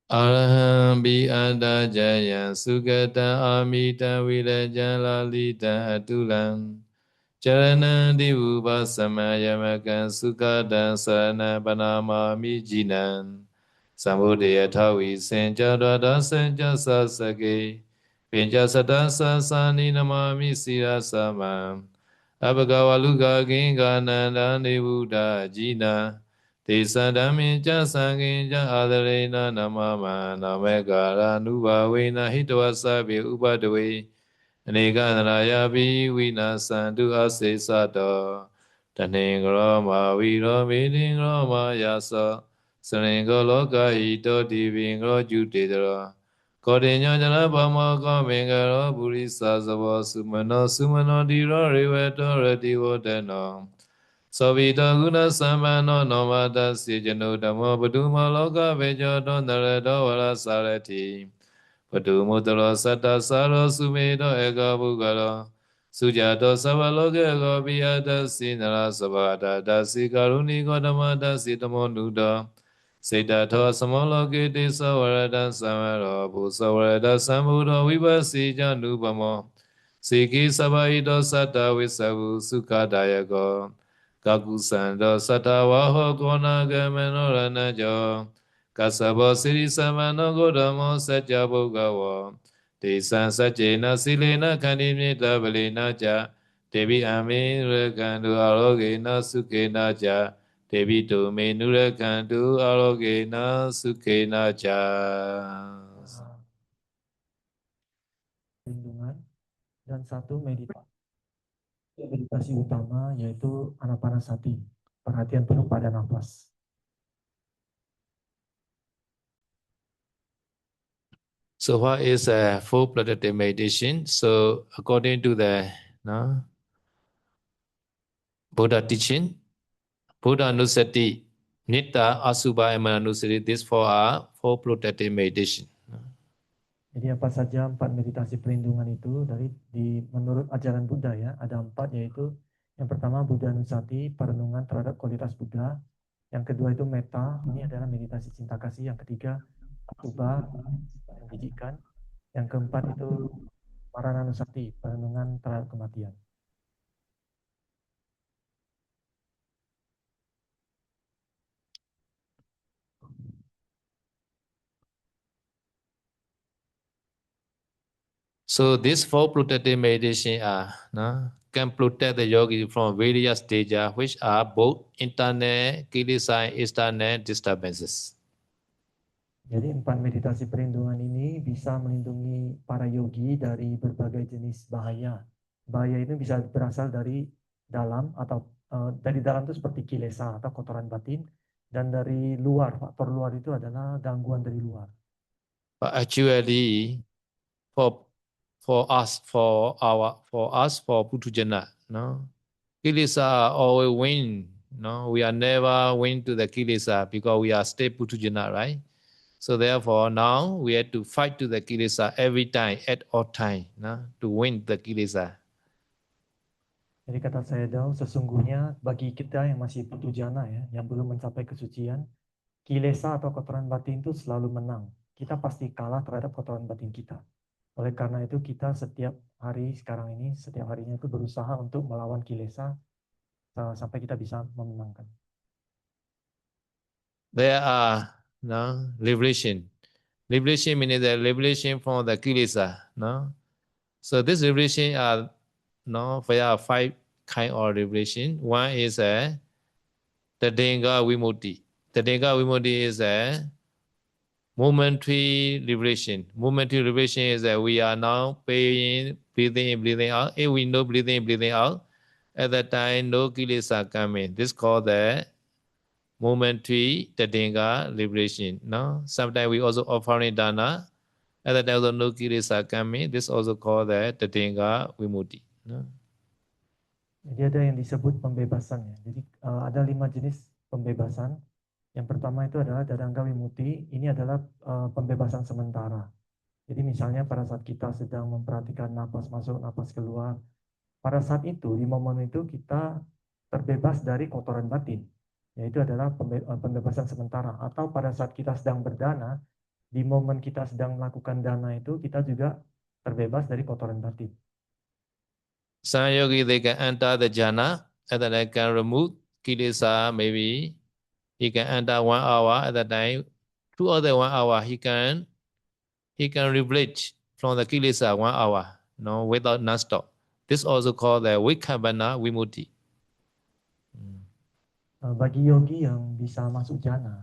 Araham bi ada jaya sugata amita viraja lalita atulam Charana divupa samayamaka sukata sarana panamami jinan Sambudaya thavi senjadada senjasa sake Pinjasata sasani namami sirasamam Abhagavaluka kinga nanda nivuda jina Te sadami cha sangin cha adarena namama namekara nubhavena hitva sabi upadave Anika naraya pi vina santu ase sato Tanengro ma viro vidingro ma yasa Sarengo loka hito divingro jutedra Kodinyo jana pama kamengaro purisa savo sumano sumano diro riveto retivo teno Savita guna samano nomata si janu dhammo paduma loka vejoto naredo vara sarati Padumutara satta saro sumedo eka bukaro Sujato savaloke eko piyata si nara sabata dasi karuni kodama dasi tamo nuda Sedato samaloke te savarada samaro Pusavarada sambudo vipasi janubamo Siki sabaito satta visavu sukadayako Kakusando satavaho kona gameno ranajo Kasabo siri samano godamo satya bhogavo Tesan sajena silena kanimita balena ja Devi amin rekandu alogena sukena ja Devi tume nurekandu alogena sukena ja Perlindungan dan satu meditasi utama yaitu anapanasati, perhatian penuh pada nafas. So what is a full-blooded meditation? So according to the no, Buddha teaching, Buddha Nusati, Nitta, Asubha, and Manusati, these four are full-blooded meditation. Jadi apa saja 4 meditasi perlindungan itu menurut ajaran Buddha ya, ada 4 yaitu yang pertama Buddha Nusati, perenungan terhadap kualitas Buddha. Yang kedua itu metta, ini adalah meditasi cinta kasih. Yang ketiga Asubha, menjijikan. Yang keempat itu Marananusati, perenungan terhadap kematian. So these four protective meditation are can protect the yogi from various stages, which are both internal kilesa and external disturbances. Jadi 4 meditasi perlindungan ini bisa melindungi para yogi dari berbagai jenis bahaya. Bahaya itu bisa berasal dari dalam atau dari dalam itu seperti kilesa atau kotoran batin, dan dari luar, faktor luar itu adalah gangguan dari luar. But actually, for us, for Putujana, kilesa always win. We are never win to the kilesa because we are still Putujana, right? So therefore, now we have to fight to the kilesa every time, at all time, to win the kilesa. Jadi kata Sayadaw, sesungguhnya bagi kita yang masih putujana ya, yang belum mencapai kesucian, kilesa atau kotoran batin itu selalu menang. Kita pasti kalah terhadap kotoran batin kita. Oleh karena itu kita setiap hari sekarang ini, setiap harinya itu berusaha untuk melawan kilesa sampai kita bisa memenangkan. There are liberation. Liberation means the liberation from the kilesa. So this liberation are there are 5 kind of liberation. One is the Tadinga Vimutti. Tadinga Vimutti is a momentary liberation. Momentary liberation is that we are now paying, breathing in, breathing out. If we know breathing in, breathing out, at that time no kilesa come in. This is called the momentary Tadinga liberation. Sometimes we also offering dana. At that time also no kilesa come in. This is also called the Tadinga Vimutti. Jadi ada yang disebut pembebasan ya. Jadi ada 5 jenis pembebasan. Yang pertama itu adalah Dadangga Wimutti. Ini adalah pembebasan sementara. Jadi misalnya pada saat kita sedang memperhatikan napas masuk, napas keluar, pada saat itu, di momen itu kita terbebas dari kotoran batin. Yaitu adalah pembebasan sementara. Atau pada saat kita sedang berdana, di momen kita sedang melakukan dana itu kita juga terbebas dari kotoran batin. Some yogi they can enter the jhana and then they can remove kilesa. Maybe he can enter 1 hour at that time. Throughout the 1 hour, he can replete from the kilesa 1 hour, without non-stop. This also called the Vikhabana Vimutti. Bagi yogi yang bisa masuk jana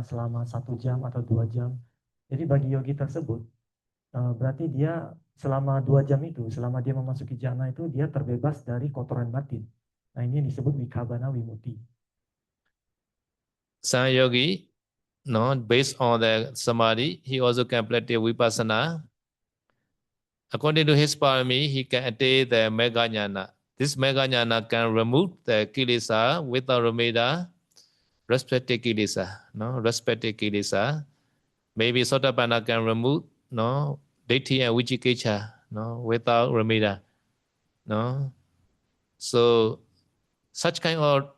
selama 1 jam atau 2 jam. Jadi bagi yogi tersebut, berarti dia selama 2 jam itu, selama dia memasuki jana itu, dia terbebas dari kotoran batin. Nah ini disebut Vikhabana Vimutti. Some yogi, based on the samadhi, he also can practice vipassana. According to his parami, he can attain the mega jnana. This mega jnana can remove the kilesa without remeda, respective kilesa, respective kilesa. Maybe Sotapanna can remove, Ditti and Vichikiccha, without remeda, So such kind of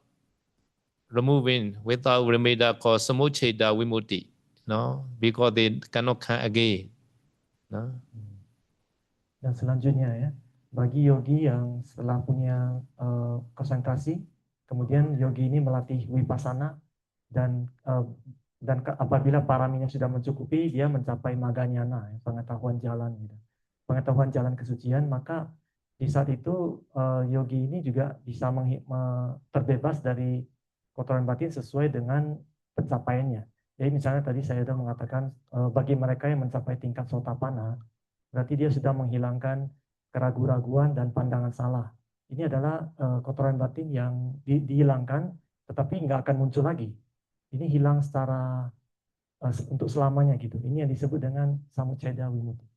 removing without remeda called samucheda vimutti, because they cannot come again. Dan selanjutnya ya, bagi yogi yang setelah punya konsentrasi, kemudian yogi ini melatih vipassana dan apabila paraminya sudah mencukupi, dia mencapai maganyana, pengetahuan jalan gitu. Pengetahuan jalan kesucian, maka di saat itu yogi ini juga bisa terbebas dari kotoran batin sesuai dengan pencapaiannya. Jadi misalnya tadi saya sudah mengatakan bagi mereka yang mencapai tingkat sotapana, berarti dia sudah menghilangkan keraguan-raguan dan pandangan salah. Ini adalah kotoran batin yang dihilangkan, tetapi nggak akan muncul lagi. Ini hilang secara untuk selamanya gitu. Ini yang disebut dengan samucceda vimutti.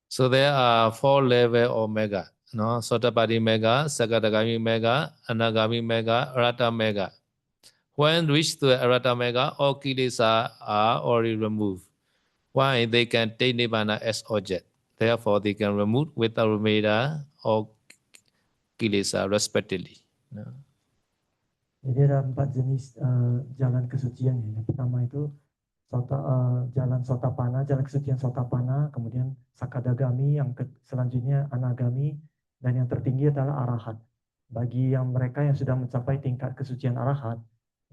So there are 4 levels of mega, Sotapaddi mega, Sakadagami mega, Anagami mega, Arahata mega. When reached to Arahata mega, all kilesa are already removed. Why? They can take Nibbana as object. Therefore, they can remove without remeda or kilesa respectively. Jadi ada 4 jenis jalan kesucian. Yang pertama itu jalan sotapana, jalan kesucian sotapana, kemudian sakadagami, yang selanjutnya anagami, dan yang tertinggi adalah arahat. Bagi yang mereka yang sudah mencapai tingkat kesucian arahat,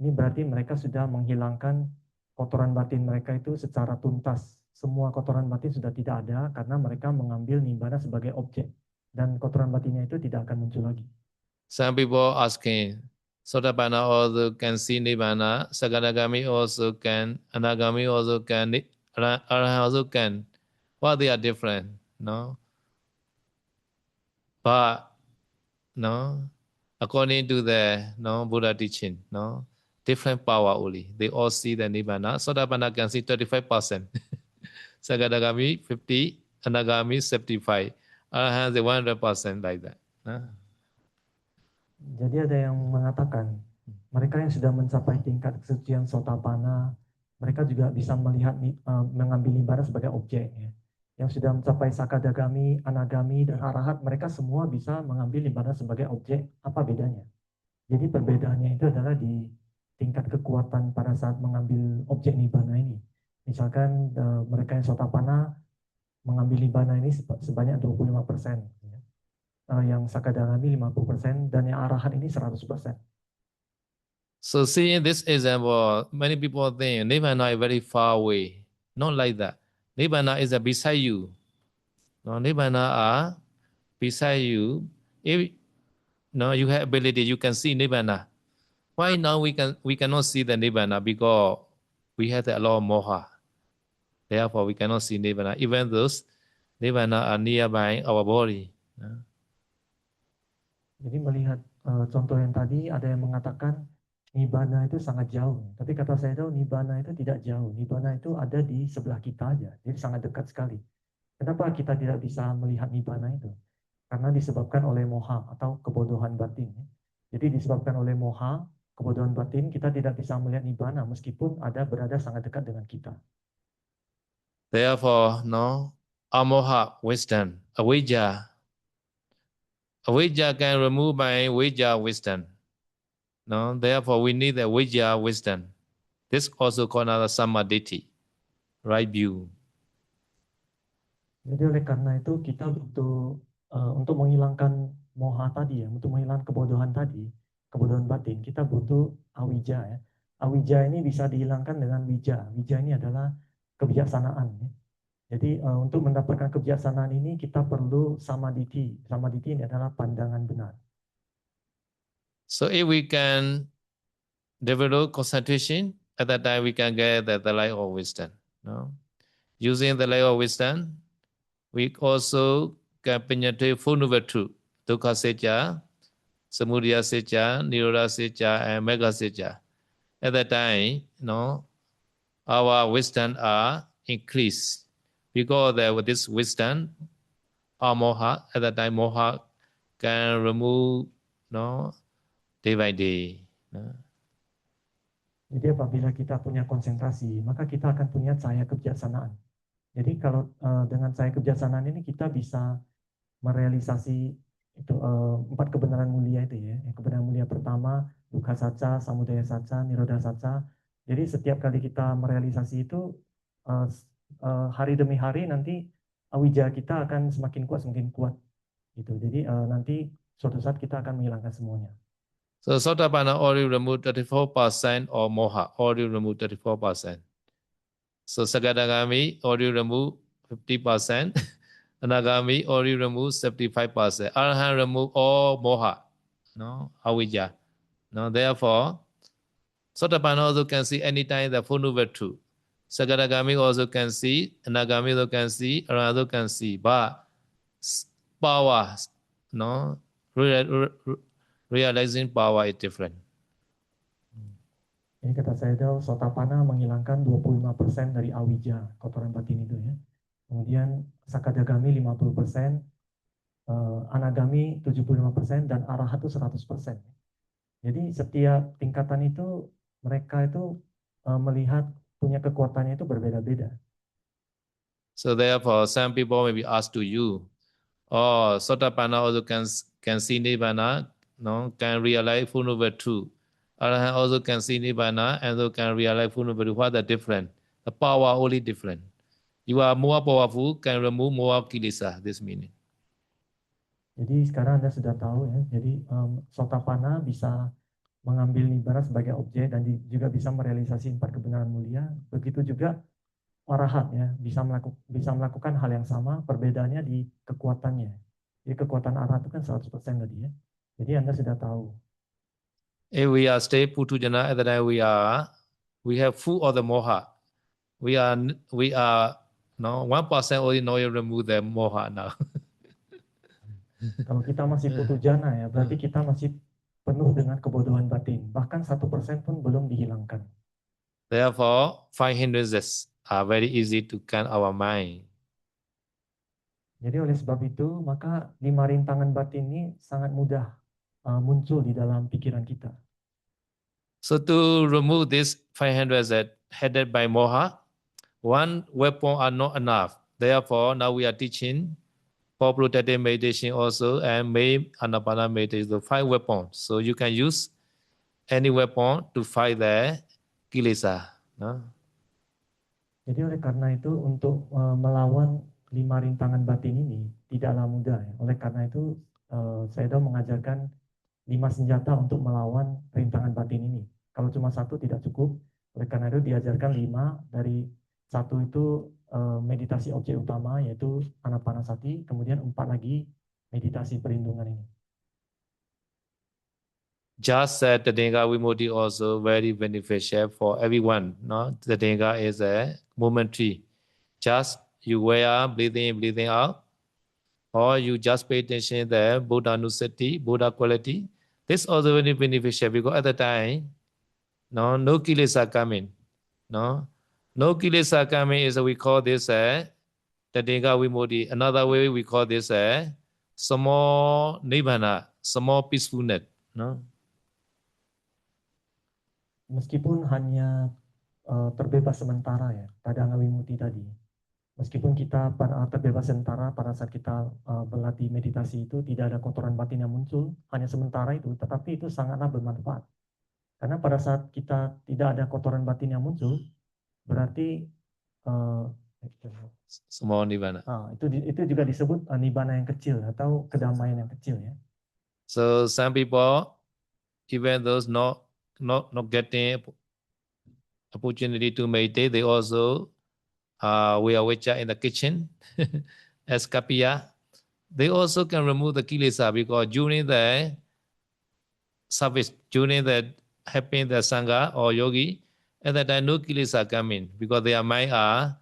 ini berarti mereka sudah menghilangkan kotoran batin mereka itu secara tuntas. Semua kotoran batin sudah tidak ada karena mereka mengambil nibbana sebagai objek, dan kotoran batinnya itu tidak akan muncul lagi. Some people asking, Sotapanna also can see Nibbana, Sakadagami also can, Anagami also can, Arahant also can. Why they are different? But according to the Buddha teaching, different power only. They all see the Nibbana. Sotapanna can see 35%. Sakadagami 50, Anagami 75. Arahant 100% like that. Jadi ada yang mengatakan mereka yang sudah mencapai tingkat kesucian sotapana, mereka juga bisa melihat mengambil nibbana sebagai objek. Ya. Yang sudah mencapai sakadagami, anagami, dan arahat, mereka semua bisa mengambil nibbana sebagai objek. Apa bedanya? Jadi perbedaannya itu adalah di tingkat kekuatan pada saat mengambil objek nibbana ini. Misalkan mereka yang sotapana mengambil nibbana ini sebanyak 25%. Yang sakadagami 50% dan yang arahat ini 100%. So seeing this example, many people think Nibbana is very far away. Not like that. Nibbana is beside you. Nibbana are beside you. If you have ability, you can see Nibbana. Why now we cannot see the Nibbana? Because we have a lot of moha. Therefore, we cannot see Nibbana. Even those Nibbana are nearby our body. Jadi melihat contoh yang tadi, ada yang mengatakan nibbana itu sangat jauh. Tapi kata saya tahu nibbana itu tidak jauh. Nibbana itu ada di sebelah kita aja. Jadi sangat dekat sekali. Kenapa kita tidak bisa melihat nibbana itu? Karena disebabkan oleh moha atau kebodohan batin. Jadi disebabkan oleh moha, kebodohan batin, kita tidak bisa melihat nibbana meskipun berada sangat dekat dengan kita. Therefore, amoha, wisdom, avijja can remove by vijja wisdom. Therefore, we need the vijja wisdom. This also called another samadhi. right view. Jadi oleh karena itu kita butuh untuk menghilangkan moha tadi ya, untuk menghilangkan kebodohan tadi, kebodohan batin, kita butuh awija ya. Awija ini bisa dihilangkan dengan wija. Wija ini adalah kebijaksanaan ya. Jadi untuk mendapatkan kebijaksanaan ini kita perlu samadhi. Samadhi ini adalah pandangan benar. So if we can develop concentration, at that time we can get the light of wisdom. No? Using the light of wisdom, we also can penetrate Four Noble Truth, Dukkha Secca, Samudaya Secca, Nirodha Secca, and Megha Secca. At that time, our wisdom are increased. Because with this wisdom, our moha, at that time moha can remove day by day. Jadi apabila kita punya konsentrasi, maka kita akan punya cahaya kebijaksanaan. Jadi kalau dengan cahaya kebijaksanaan ini kita bisa merealisasi itu empat kebenaran mulia itu ya. Yang kebenaran mulia pertama, dukkha saca, samudaya saca, nirodha saca. Jadi setiap kali kita merealisasi itu hari demi hari nanti awija kita akan semakin kuat gitu. Jadi nanti suatu saat kita akan menghilangkan semuanya. So Sotapanna already removed 34% of moha, already removed 34%. So Sakadagami already removed 50%. Anagami already removed 75%. Arahant removed all moha, avijja. Therefore, Sotapanna also can see anytime the Four Noble Truth. Sakadagami also can see, Anagami also can see, Arahant also can see. But power, realizing power is different. Ini kata Sayadaw, Sotapanna menghilangkan 25% dari awija, kotoran batin itu ya. Kemudian Sakadagami 50%, Anagami 75%, dan Arahat itu 100%. Jadi setiap tingkatan itu mereka itu melihat punya kekuatannya itu berbeda-beda. So therefore, some people may be asked to you, Sotapanna also can see Nibbana, can realize Four Noble Truth. Arahant also can see Nibbana and also can realize Four Noble Truth. What the difference? The power only different. You are more powerful, can remove more kilesa. This meaning. Jadi sekarang Anda sudah tahu ya. Jadi Sotapanna bisa mengambil Nibbana sebagai objek dan juga bisa merealisasi empat kebenaran mulia. Begitu juga Arahat ya bisa melakukan hal yang sama, perbedaannya di kekuatannya. Jadi kekuatan Arahat itu kan 100% tadi ya. Jadi Anda sudah tahu. If we are stay Putujana, at the time we have full of the moha. We are 1% only know you remove the moha now. Kalau kita masih Putujana ya, berarti kita masih penuh dengan kebodohan batin. Bahkan 1% pun belum dihilangkan. Therefore, 5 hindrances are very easy to calm our mind. Jadi oleh sebab itu, maka 5 rintangan batin ini sangat mudah muncul di dalam pikiran kita. So to remove this 500 that headed by moha, one weapon are not enough. Therefore, now we are teaching for protective meditation also and main anapana meditation, the 5 weapons. So you can use any weapon to fight the kilesa. Jadi oleh karena itu untuk melawan 5 rintangan batin ini tidaklah mudah ya. Oleh karena itu Sayadaw mengajarkan 5 senjata untuk melawan rintangan batin ini. Kalau cuma 1 tidak cukup. Oleh karena itu diajarkan 5, dari 1 itu meditasi objek utama yaitu Anapanasati, kemudian 4 lagi meditasi perlindungan ini. Just that the Tadinga Vimudi also very beneficial for everyone. The Tadinga is a momentary. Just you wear breathing out, or you just pay attention to the Buddha Nusati, Buddha quality. This also very beneficial because at the time, no kilesa coming. No kilesa coming is we call this a Tadinga Vimudi. Another way we call this a small nibbana, small peacefulness. Meskipun hanya terbebas sementara ya, Tadanga Wimuti tadi. Meskipun kita terbebas sementara pada saat kita berlatih meditasi itu tidak ada kotoran batin yang muncul, hanya sementara itu, tetapi itu sangatlah bermanfaat. Karena pada saat kita tidak ada kotoran batin yang muncul, berarti uh, Small nibbana. itu juga disebut nibbana yang kecil atau kedamaian yang kecil ya. So some people, even those not getting opportunity to meditate, they also we are witcher in the kitchen as kapiya. They also can remove the kilesa because during the service, during the helping the sangha or yogi, at that time no kilesa come in because their mind are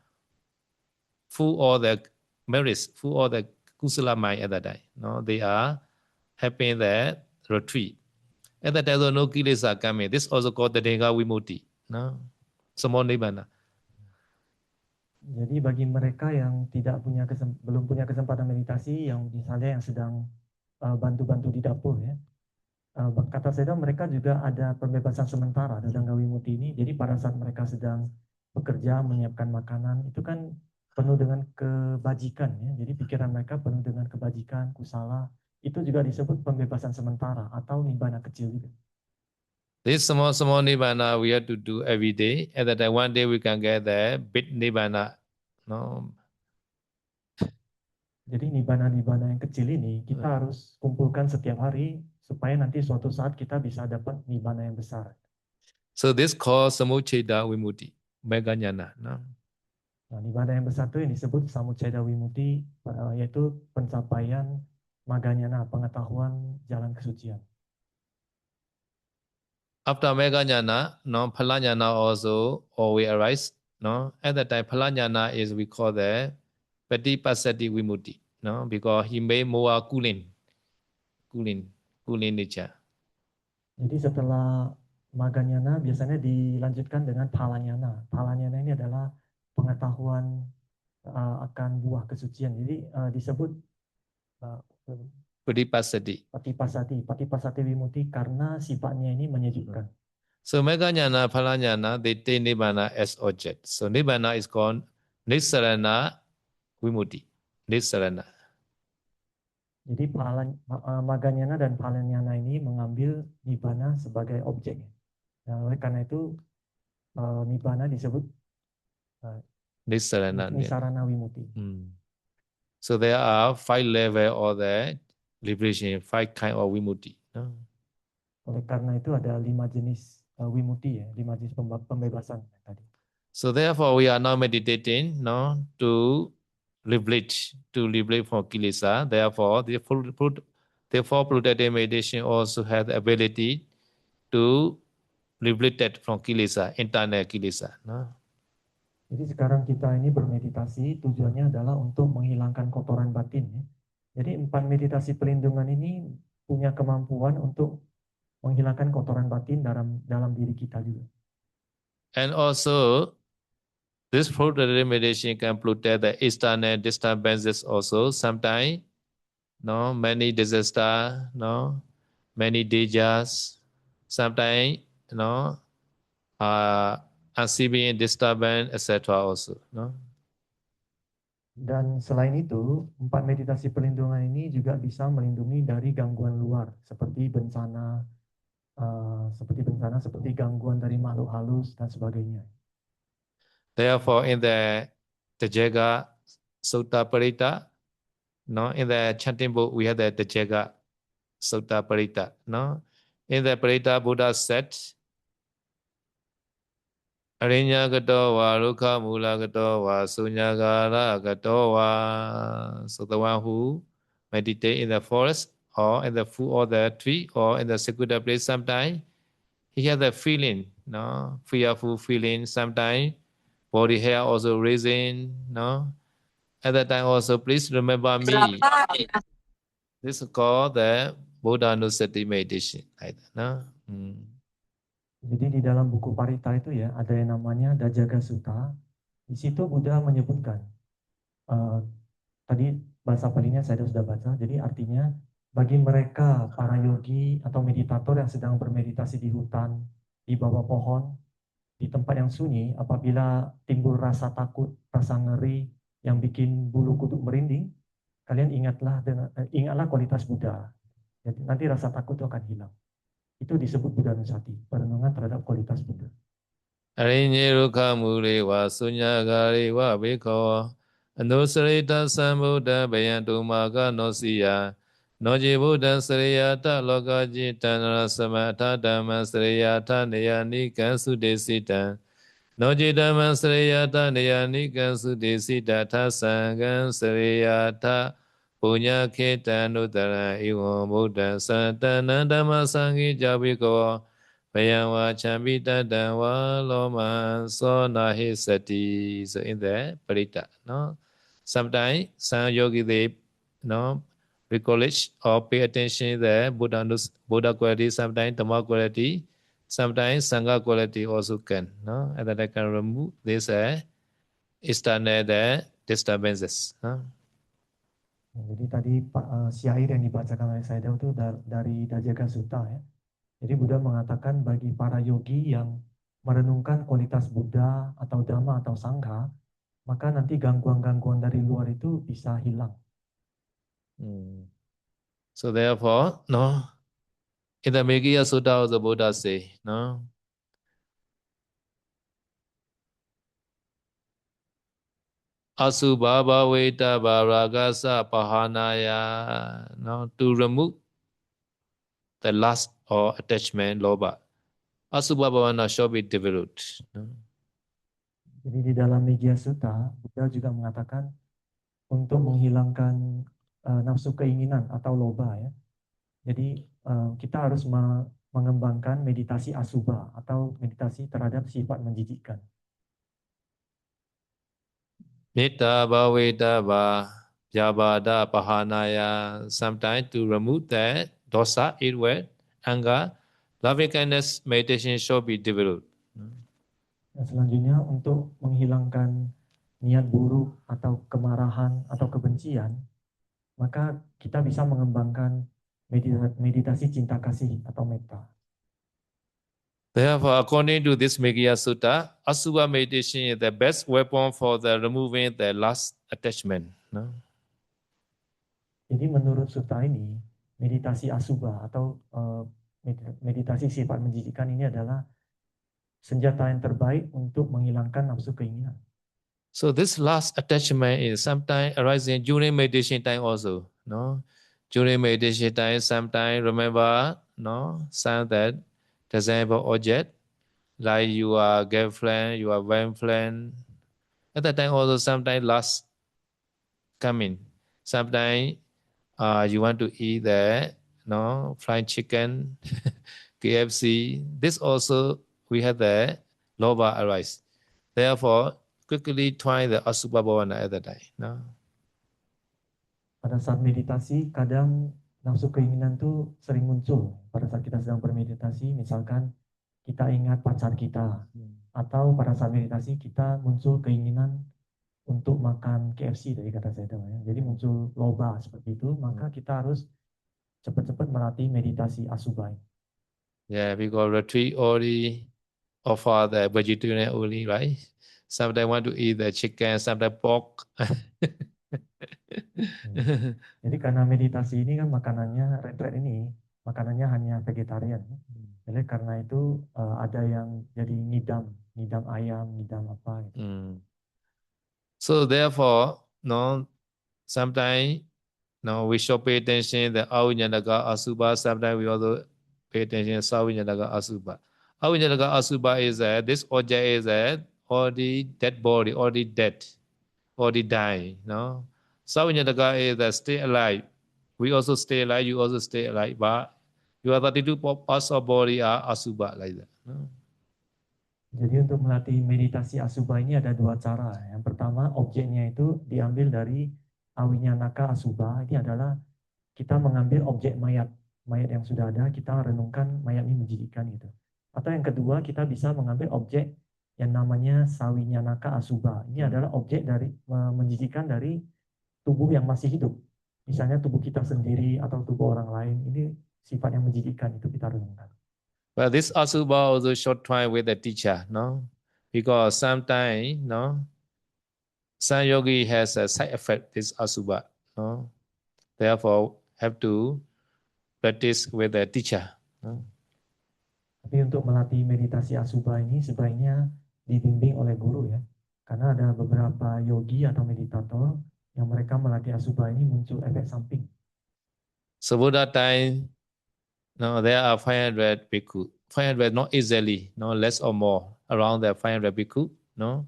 full of the merits, full of the kusala mind at that time. No, they are helping the retreat. At that time, no kilesa come in. This also called the Denga Vimutti. No, semua nibbana. Jadi bagi mereka yang belum punya kesempatan meditasi, yang misalnya yang sedang bantu-bantu di dapur ya, kata saya mereka juga ada pembebasan sementara dalam Gawimuti ini. Jadi pada saat mereka sedang bekerja menyiapkan makanan itu kan penuh dengan kebajikan ya. Jadi pikiran mereka penuh dengan kebajikan, kusala. Itu juga disebut pembebasan sementara atau nibbana kecil juga. This small nibbana we have to do every day. At that time, one day we can get the big nibbana. No. Jadi nibbana-nibbana yang kecil ini kita harus kumpulkan setiap hari supaya nanti suatu saat kita bisa dapat nibbana yang besar. So this called samucceda vimutti, meganyana. No. Nah, nibbana yang besar itu yang disebut samucceda vimutti, yaitu pencapaian maganyana, pengetahuan jalan kesucian. After meganyana, no, phalanyana also always arise. No, at that time phalanyana is we call the patipasati vimutti. No, because he made more cooling nature. Jadi setelah maganyana biasanya dilanjutkan dengan phalanyana. Phalanyana ini adalah pengetahuan akan buah kesucian. Jadi disebut Patipasati. Patipasati vimutti karena sifatnya ini menyejukkan. So meganyana, phalanyana, they take nibbana as object. So nibbana is called nissarana vimutti. Nissarana. Jadi maganyana dan phalanyana ini mengambil nibbana sebagai objek. Nah, oleh karena itu nibbana disebut nissarana vimutti. So there are 5 levels of the liberation, 5 kind of vimutti. No? Oleh karena itu ada 5 jenis vimutti ya, 5 jenis pembebasan tadi. So therefore we are now meditating, no, to liberate from kilesa. Therefore the four protective meditation also has the ability to liberate from kilesa, internal kilesa. No? Jadi sekarang kita ini bermeditasi tujuannya adalah untuk menghilangkan kotoran batin ya. Jadi 4 meditasi pelindungan ini punya kemampuan untuk menghilangkan kotoran batin dalam diri kita juga. And also this protective meditation can protect the external disturbances also. Sometimes, no, many disasters, no, many dangers. Sometimes, no, unseen disturbance, etc. also, no. Dan selain itu, 4 meditasi perlindungan ini juga bisa melindungi dari gangguan luar seperti bencana, seperti gangguan dari makhluk halus dan sebagainya. Therefore, in the Tejega Sutta Parita, no, in the chanting book we have the Tejega Sutta Parita, no. In the Parita, Buddha said, Arinya Gatowa, Rukha Mula Gatowa, Sunyagara Gatowa. So the one who meditate in the forest or in the foot or the tree or in the secluded place, sometimes he has the feeling, no, fearful feeling. Sometimes body hair also raising, no. At that time also, please remember me. This is called the Buddha Nusati meditation, like that, no. Jadi di dalam buku Parita itu ya ada yang namanya Dajaga Sutta. Di situ Buddha menyebutkan tadi bahasa Palinya saya sudah baca. Jadi artinya bagi mereka para yogi atau meditator yang sedang bermeditasi di hutan, di bawah pohon, di tempat yang sunyi, apabila timbul rasa takut, rasa ngeri yang bikin bulu kuduk merinding, kalian ingatlah kualitas Buddha. Jadi nanti rasa takut itu akan hilang. Itu disebut Buddha Nusati, perenungan terhadap kualitas Buddha. Arinyeruka Murewa Sunyagarewa Beko Anusarita Sambuddha Bayantumaga Nosiya Noji Buddha Sriyata Lokajita Samatha Dhamma Sriyata Niyanika Sudesita Noji Dhamma Sriyata Niyanika Sudesita Tasangan Sriyata Punya Kita Nutara Iwa Buddha Satana Dhamma Sanghi Jabiko Bayawa Chambita Dawa Loma Sona Hisati. So in there, Parita, no? Sometimes some yogi they no recollect or pay attention there, Buddha quality, sometimes Dhamma quality, sometimes Sangha quality also can, no? And that I can remove this external disturbances. No? Jadi tadi syair yang dibacakan oleh saya itu dari Dajjaka Sutta ya. Jadi Buddha mengatakan bagi para yogi yang merenungkan kualitas Buddha atau Dhamma atau Sangha, maka nanti gangguan-gangguan dari luar itu bisa hilang. So therefore, no, in the Meghiya Sutta the Buddha say, no, Asubha Bhaveta Bharagasa Pahanaya, no, to remove the lust or attachment, loba. Asubha Bhavana shall be developed. No? Jadi di dalam Meghiya Sutta, Buddha juga mengatakan untuk menghilangkan nafsu keinginan atau loba ya. Jadi kita harus mengembangkan meditasi asubha atau meditasi terhadap sifat menjijikkan. Metta Bhaveta Bhavada Pahanaya, sometimes to remove that dosa, ill anger, loving kindness, meditation shall be developed. Dan selanjutnya untuk menghilangkan niat buruk atau kemarahan atau kebencian, maka kita bisa mengembangkan meditasi cinta kasih atau metta. Therefore, according to this Meghiya Sutta, Asubha meditation is the best weapon for the removing the lust attachment. No? Jadi menurut sutta ini, meditasi asubha atau meditasi sifat menjijikkan ini adalah senjata yang terbaik untuk menghilangkan nafsu keinginan. So this last attachment is sometimes arising during meditation time also. No, during meditation time, sometimes remember, no, some that desirable object like your girlfriend, your boyfriend. At that time also sometimes lust coming. Sometimes you want to eat the no fried chicken, KFC. This also we have the loba arise. Therefore, quickly try the Asubha Bhavana at that time. No? Pada saat meditasi, kadang nafsu keinginan tuh sering muncul. Pada saat kita sedang bermeditasi, misalkan kita ingat pacar kita, atau pada saat meditasi kita muncul keinginan untuk makan KFC dari kata saya ya. Jadi muncul loba seperti itu, maka kita harus cepat-cepat melatih meditasi asubha. Yeah, because retreat already offer the vegetarian only, right? Sometimes want to eat the chicken, sometimes pork. Jadi karena meditasi ini kan makanannya, retreat ini, makanannya hanya vegetarian. Jadi karena itu ada yang jadi ngidam ayam, ngidam apa gitu. So therefore, no, sometimes no, we should pay attention the Avinyanaga Asubha. Sometimes we also pay attention to Savinyanaga Asubha. Avinyanaga Asubha is that this object is that already dead body, already dead, already die. No, Savinyanaga is that stay alive. We also stay alive. You also stay alive. But your 32 parts of body are Asubha like that. No? Jadi untuk melatih meditasi asubha ini ada dua cara. Yang pertama, objeknya itu diambil dari Avinyanaka Asubha. Ini adalah kita mengambil objek mayat yang sudah ada, kita renungkan mayat ini menjijikkan gitu. Atau yang kedua, kita bisa mengambil objek yang namanya Sawinyanaka Asubha. Ini adalah objek dari menjijikkan dari tubuh yang masih hidup. Misalnya tubuh kita sendiri atau tubuh orang lain. Ini sifat yang menjijikkan, itu kita renungkan. But this Asubha also short time with the teacher, no? Because sometimes, no, some yogi has a side effect, this Asubha, no? Therefore, have to practice with the teacher. No? Tapi untuk melatih meditasi asubha ini sebaiknya dibimbing oleh guru ya. Karena ada beberapa yogi atau meditator yang mereka melatih asubha ini muncul efek samping. So Buddha time, no, there are 500 bhikkhu. 500 not easily, no, less or more, around the 500 bhikkhu, no.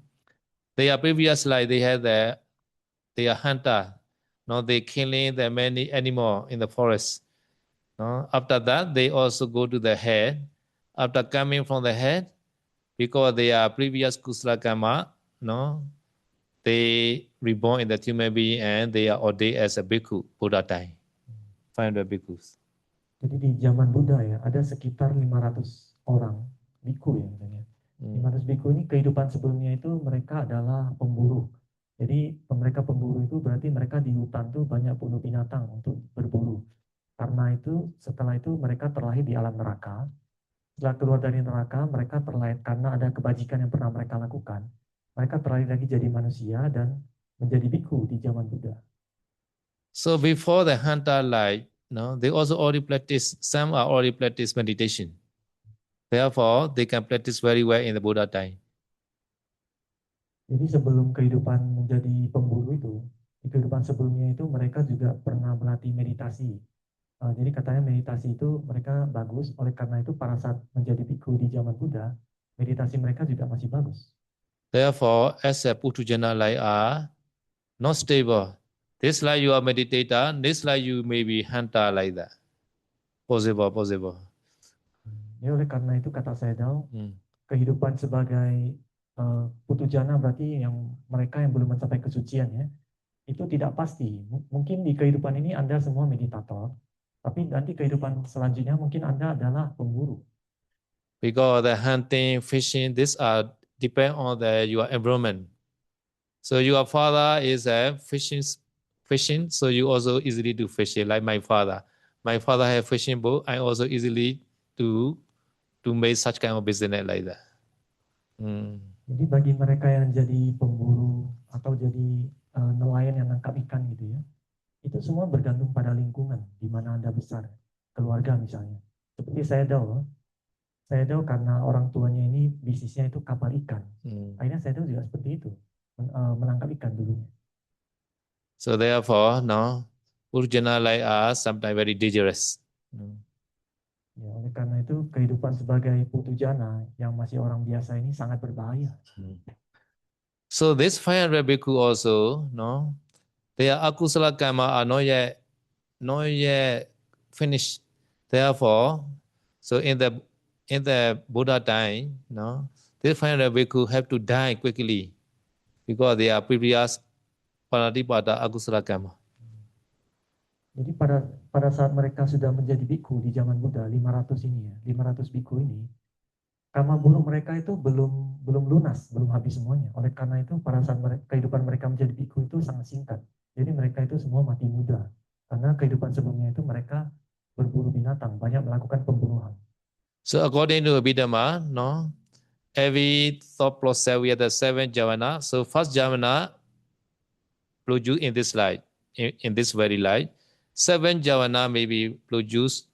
They are previous life, they are hunter, no, they killing the many animal in the forest. No? After that, they also go to the head. After coming from the head, because they are previous kusala karma, no, they reborn in the human being and they are ordained as a bhikkhu, Buddha time. 500 bhikkhus. Jadi di zaman Buddha ya, ada sekitar 500 orang biku ya misalnya. 500 biku ini kehidupan sebelumnya itu mereka adalah pemburu. Jadi mereka pemburu itu berarti mereka di hutan tuh banyak bunuh binatang untuk berburu. Karena itu setelah itu mereka terlahir di alam neraka. Setelah keluar dari neraka, mereka terlahir karena ada kebajikan yang pernah mereka lakukan. Mereka terlahir lagi jadi manusia dan menjadi biku di zaman Buddha. So before the hunter life, no, they also already practice, some are already practice meditation. Therefore, they can practice very well in the Buddha time. Jadi sebelum kehidupan menjadi pemburu itu, di kehidupan sebelumnya itu mereka juga pernah melatih meditasi. Jadi katanya meditasi itu mereka bagus, oleh karena itu pada saat menjadi biku di zaman Buddha, meditasi mereka juga masih bagus. Therefore, as a Putujana like are not stable. This life you are meditator, this life you may be hunter like that. Possible. Ya oleh karena itu kata Sayadaw, kehidupan sebagai Putujana berarti yang mereka yang belum mencapai kesucian ya, itu tidak pasti. Mungkin di kehidupan ini Anda semua meditator, tapi nanti kehidupan selanjutnya mungkin Anda adalah pemburu. Because the hunting, fishing, these are depend on your environment. So your father is a fishing, so you also easily do fishing like my father. My father have fishing boat. I also easily do make such kind of business like that. Jadi bagi mereka yang jadi pemburu atau jadi nelayan yang nangkap ikan gitu ya, itu semua bergantung pada lingkungan di mana Anda besar, keluarga misalnya. Seperti Sayadaw karena orang tuanya ini bisnisnya itu kapal ikan. Akhirnya Sayadaw juga seperti itu, menangkap ikan dulunya. So therefore, no, Purjana like us sometimes very dangerous. Ya, oleh karena itu kehidupan sebagai putujana yang masih orang biasa ini sangat berbahaya. So this 500 bhikkhu also, no, their akusala karma are not yet finished. Therefore, so in the Buddha time, no, this 500 bhikkhu have to die quickly because they are previous panatipada akusala karma. Jadi pada saat mereka sudah menjadi biku di zaman Buddha 500 ini ya, 500 biku ini, karma buruk mereka itu belum lunas, belum habis semuanya. Oleh karena itu pada saat kehidupan mereka menjadi biku itu sangat singkat. Jadi mereka itu semua mati muda. Karena kehidupan sebelumnya itu mereka berburu binatang, banyak melakukan pembunuhan. So according to Abhidhamma, no, every thought process we have the 7 jhana. So first jhana produced in this light, in this very light. 7 jhana may be produced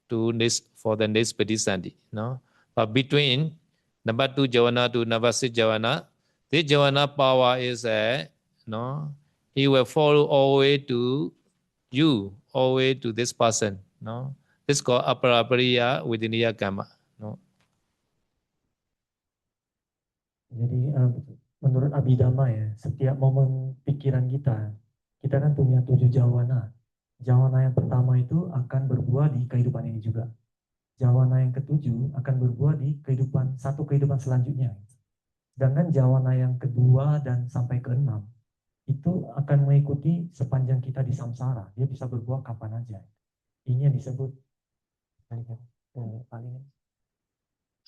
for the next Padisandhi. No? But between number 2 jhana to number 6 jhana, this jhana power is he will follow all the way to you, all the way to this person. No? This is called aparapariya vidiniya karma. No? Jadi menurut Abhidhamma ya, setiap momen pikiran kita kan punya 7 jawana. Jawana yang pertama itu akan berbuah di kehidupan ini juga. Jawana yang ketujuh akan berbuah di satu kehidupan selanjutnya. Sedangkan jawana yang kedua dan sampai ke-6 itu akan mengikuti sepanjang kita di samsara. Dia bisa berbuah kapan aja. Ini yang disebut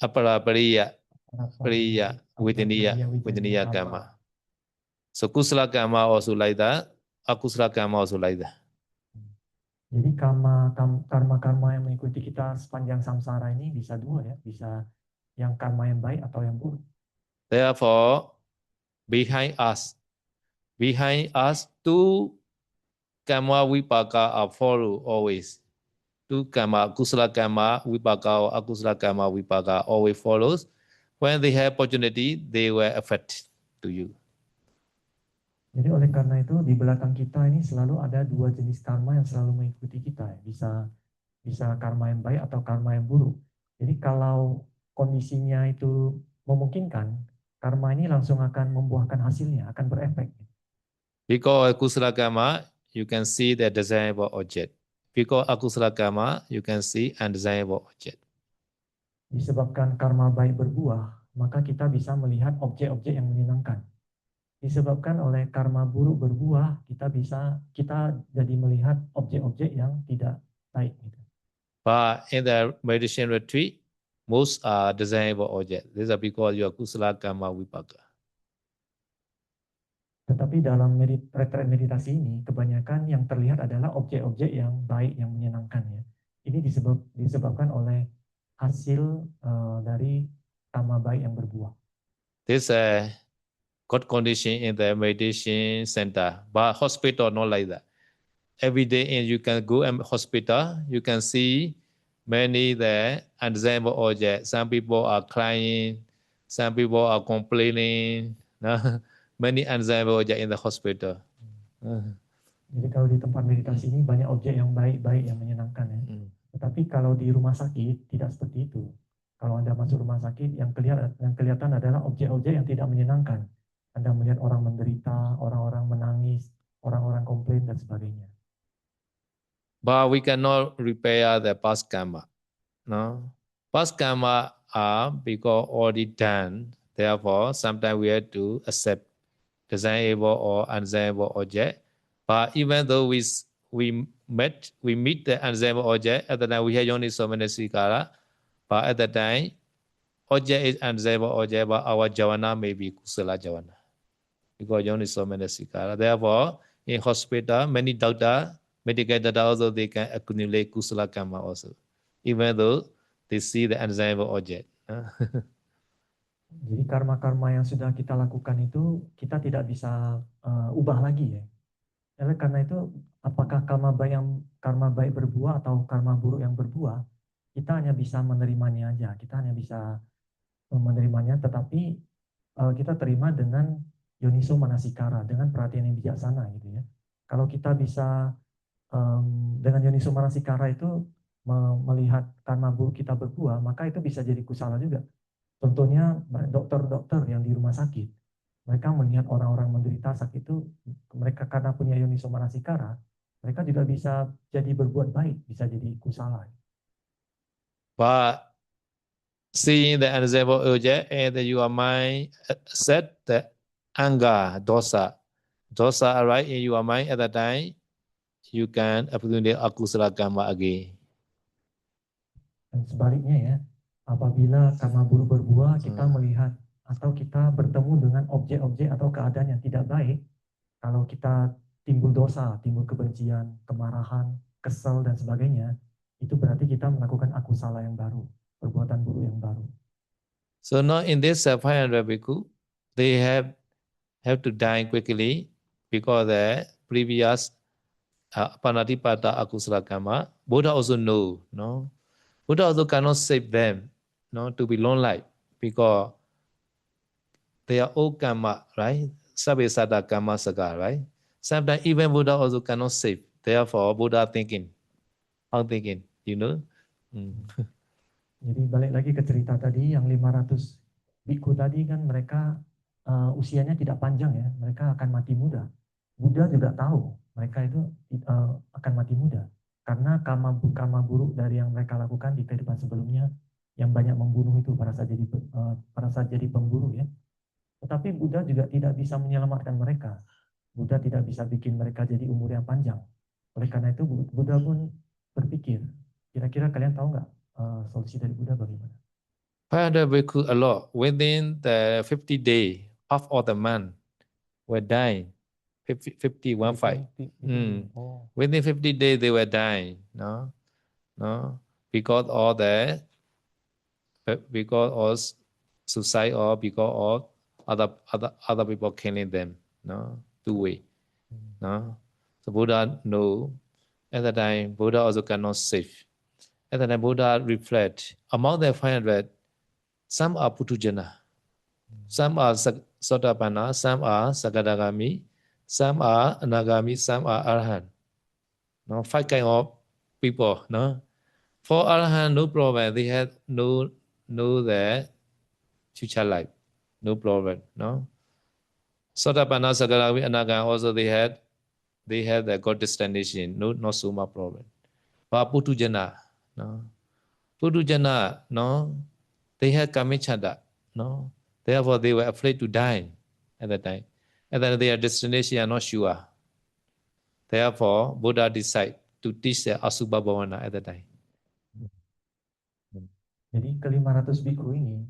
aparapariya vidiniya karma. So kusala karma also like that, akusala karma also like that. Jadi karma yang mengikuti kita sepanjang samsara ini bisa dua ya, bisa yang karma yang baik atau yang buruk. Therefore, behind us, two karma vipaka are follow always. Two karma, kusala karma vipaka or akusala karma vipaka always follows. when they have opportunity, they will affect to you. Jadi oleh karena itu di belakang kita ini selalu ada dua jenis karma yang selalu mengikuti kita. Bisa karma yang baik atau karma yang buruk. Jadi kalau kondisinya itu memungkinkan, karma ini langsung akan membuahkan hasilnya, akan berefek. Because kusala karma, you can see the desirable object. Because akusala karma, you can see undesirable object. Disebabkan karma baik berbuah, maka kita bisa melihat objek-objek yang menyenangkan. Disebabkan oleh karma buruk berbuah, kita jadi melihat objek-objek yang tidak baik. But in the meditation retreat, most are desirable objects. This is because your kusala karma vipaka. Tetapi dalam retret meditasi ini, kebanyakan yang terlihat adalah objek-objek yang baik, yang menyenangkan. Ya. Ini disebabkan oleh hasil dari karma baik yang berbuah. This good condition in the meditation center, but hospital not like that. Every day, and you can go in hospital, you can see many the undesirable objects. Some people are crying, some people are complaining. Many undesirable objects in the hospital. Jadi kalau di tempat meditasi ini banyak objek yang baik-baik yang menyenangkan ya. Tetapi kalau di rumah sakit tidak seperti itu. Kalau Anda masuk rumah sakit yang kelihatan adalah objek-objek yang tidak menyenangkan. Anda melihat orang menderita, orang-orang menangis, orang-orang komplain dan sebagainya. But we cannot repair the past karma. No, past karma are because already done. Therefore, sometimes we have to accept desirable or undesirable object. But even though we meet the undesirable object, at the time we have yoniso manasikara, but at the time object is undesirable object, but our javana may be kusala javana. Because yoniso manasikara. Therefore, in hospital, many doctors, medical doctors also, they can accumulate kusala karma also, even though they see the undesirable object. Jadi karma-karma yang sudah kita lakukan itu kita tidak bisa ubah lagi ya. Karena itu apakah karma baik berbuah atau karma buruk yang berbuah, kita hanya bisa menerimanya aja. Kita hanya bisa menerimanya, tetapi kita terima dengan yoniso manasikara, dengan perhatian yang bijaksana gitu ya. Kalau kita bisa dengan yoniso manasikara itu melihat karma buruk kita berbuah, maka itu bisa jadi kusala juga. Contohnya dokter-dokter yang di rumah sakit, mereka melihat orang-orang menderita sakit itu, mereka karena punya yoniso manasikara, mereka juga bisa jadi berbuat baik, bisa jadi kusala. But seeing the undesirable object and your mind set the anger, dosa arise in your mind at that time, you can accumulate akusala karma again. Dan sebaliknya ya, apabila karma buruk berbuah, kita melihat atau kita bertemu dengan objek-objek atau keadaan yang tidak baik, kalau kita timbul dosa, timbul kebencian, kemarahan, kesal dan sebagainya, itu berarti kita melakukan akusala yang baru, perbuatan buruk yang baru. So now in this 500 bhikkhu, they have to die quickly because the previous panatipata akusala karma. Buddha also know, no? Buddha also cannot save them, no, to be long life because they are all karma, right? Sabbe sata karma saka, right? Sometimes even Buddha also cannot save. Therefore, Buddha thinking, you know? Jadi balik lagi ke cerita tadi, yang 500 biku tadi kan mereka usianya tidak panjang ya, mereka akan mati muda. Buddha juga tahu mereka itu akan mati muda. Karena karma buruk dari yang mereka lakukan di kehidupan sebelumnya, yang banyak membunuh itu pada saat jadi pemburu ya. Tetapi Buddha juga tidak bisa menyelamatkan mereka. Buddha tidak bisa bikin mereka jadi umur yang panjang. Oleh karena itu Buddha pun berpikir, kira-kira kalian tahu nggak solusi dari Buddha bagaimana? 500 bhikkhu a lot. Within the 50 days, half of the month were dying. 51 5. Within 50 days they were dying. No, because of suicide or because of other people killing them. No, two way. No, so Buddha know. At the time, Buddha also cannot save. At the time, Buddha reflect among the 500 Some are Putujana, some are Sotapanna, some are Sakadagami, some are Anagami, some are Arahant. No, 5 kind of people. No, for Arahant, no problem. They had know their future life, no problem. No, Sotapanna, Sakadagami, Anagami also they had their God destination. No, not so much problem. But Putujana, no, Putujana, no, they had Kamichanda, no. Therefore, they were afraid to die at that time. And then their destination are not sure. Therefore, Buddha decided to teach the Asubha Bhavana at that time. Jadi ke-500 biku ini,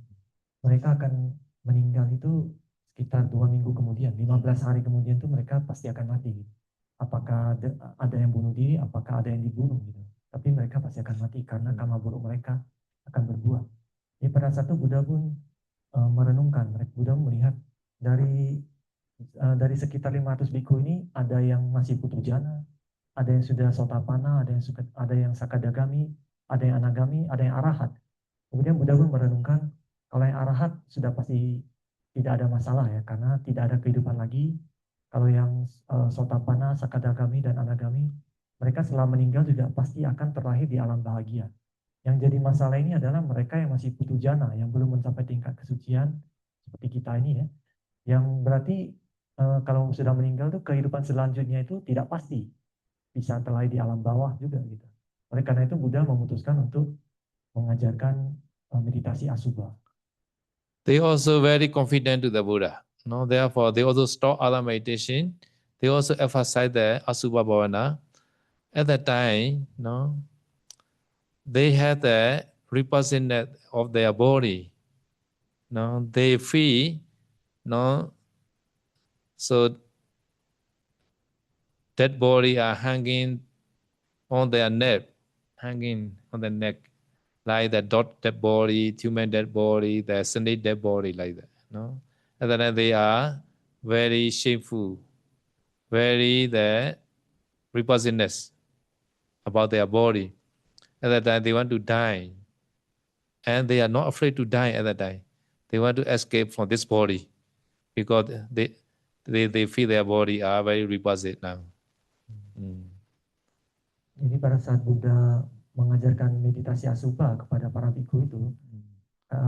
mereka akan meninggal itu sekitar 2 minggu kemudian, 15 hari kemudian itu mereka pasti akan mati. Apakah ada yang bunuh diri, apakah ada yang dibunuh gitu. Tapi mereka pasti akan mati karena karma buruk mereka akan berbuah. Jadi pada saat itu Buddha pun merenungkan, Buddha melihat dari sekitar 500 biku ini ada yang masih Putujana, ada yang sudah Sotapanna, ada yang Sakadagami, ada yang Anagami, ada yang Arahat. Kemudian Buddha pun merenungkan kalau yang Arahat sudah pasti tidak ada masalah ya, karena tidak ada kehidupan lagi. Kalau yang Sotapanna, Sakadagami, dan Anagami, mereka setelah meninggal juga pasti akan terlahir di alam bahagia. Yang jadi masalah ini adalah mereka yang masih Putujana, yang belum mencapai tingkat kesucian, seperti kita ini ya, yang berarti kalau sudah meninggal tuh kehidupan selanjutnya itu tidak pasti, bisa terlahir di alam bawah juga gitu. Oleh karena itu Buddha memutuskan untuk mengajarkan meditasi asubha. They also very confident to the Buddha. No, therefore they also stop other meditation. They also emphasize the Asubha Bhavana. At that time, no, they had the representative of their body. No, they feel, no, so dead body are hanging on their neck, like the dot dead body, human dead body, the snake dead body, like that. No, and then they are very shameful, very the repulsiveness about their body. At that time, they want to die, and they are not afraid to die at that time. They want to escape from this body because they feel their body are very repulsive now. Jadi pada saat Buddha mengajarkan meditasi asubha kepada para biku itu,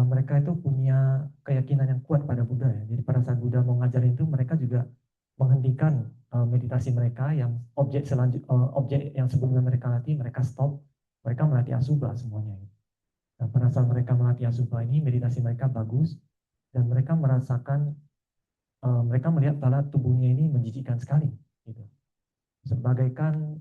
mereka itu punya keyakinan yang kuat pada Buddha ya. Jadi pada saat Buddha mau ngajarin itu, mereka juga menghentikan meditasi mereka yang objek yang sebelumnya mereka latih, mereka stop, mereka melatih asubha semuanya. Nah, pada saat mereka melatih asubha ini, meditasi mereka bagus dan mereka merasakan, mereka melihat bahwa tubuhnya ini menjijikkan sekali, gitu. Sebagaikan